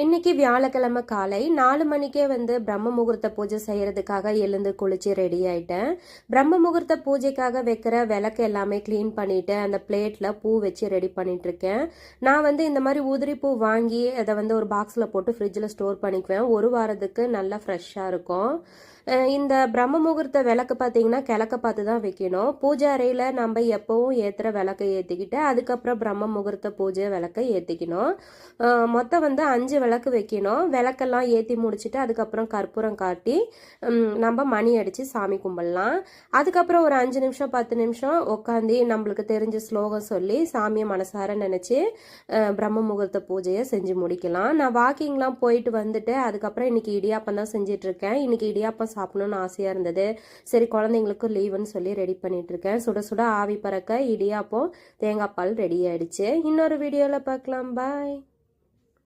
இன்னைக்கு வியாழக்கிழமை காலை 4 மணிக்கே பிரம்ம முகூர்த்த பூஜை செய்யறதுக்காக எழுந்து குளிச்சு ரெடி ஆயிட்டேன். பிரம்ம முகூர்த்த பூஜைக்காக வைக்கிற விளக்கு எல்லாமே கிளீன் பண்ணிட்டு அந்த பிளேட்ல பூ வச்சு ரெடி பண்ணிட்டு இருக்கேன். நான் இந்த மாதிரி உதிரி பூ வாங்கி அதை ஒரு பாக்ஸ்ல போட்டு ஃப்ரிட்ஜில் ஸ்டோர் பண்ணிக்குவேன். ஒரு வாரத்துக்கு நல்லா ஃப்ரெஷ்ஷாக இருக்கும். இந்த பிரம்ம முகூர்த்த விளக்கு பார்த்தீங்கன்னா கிழக்க பார்த்து தான் வைக்கணும். பூஜை அறையில் நம்ம எப்பவும் ஏற்றுற விளக்கை ஏற்றிக்கிட்டு அதுக்கப்புறம் பிரம்ம முகூர்த்த பூஜை விளக்கை ஏற்றிக்கணும். மொத்தம் 5 விளக்கு வைக்கணும். விளக்கெல்லாம் ஏற்றி முடிச்சுட்டு அதுக்கப்புறம் கற்பூரம் காட்டி நம்ம மணி அடித்து சாமி கும்பிடலாம். அதுக்கப்புறம் ஒரு 5 நிமிஷம் 10 நிமிஷம் உட்காந்து நம்மளுக்கு தெரிஞ்ச ஸ்லோகம் சொல்லி சாமியை மனசார நினச்சி பிரம்ம முகூர்த்த பூஜையை செஞ்சு முடிக்கலாம். நான் வாக்கிங்லாம் போயிட்டு வந்துட்டு அதுக்கப்புறம் இன்னைக்கு இடியாப்பம் தான் செஞ்சிட்ருக்கேன். இன்னைக்கு இடியாப்பம் சாப்பிடணும்னு ஆசையாக இருந்தது. சரி, குழந்தைங்களுக்கும் லீவுன்னு சொல்லி ரெடி பண்ணிட்டு இருக்கேன். சுட சுட ஆவி பறக்க இடியாப்பம் தேங்காய் பால் ரெடி ஆயிடுச்சு. இன்னொரு வீடியோவில் பார்க்கலாம். பாய்.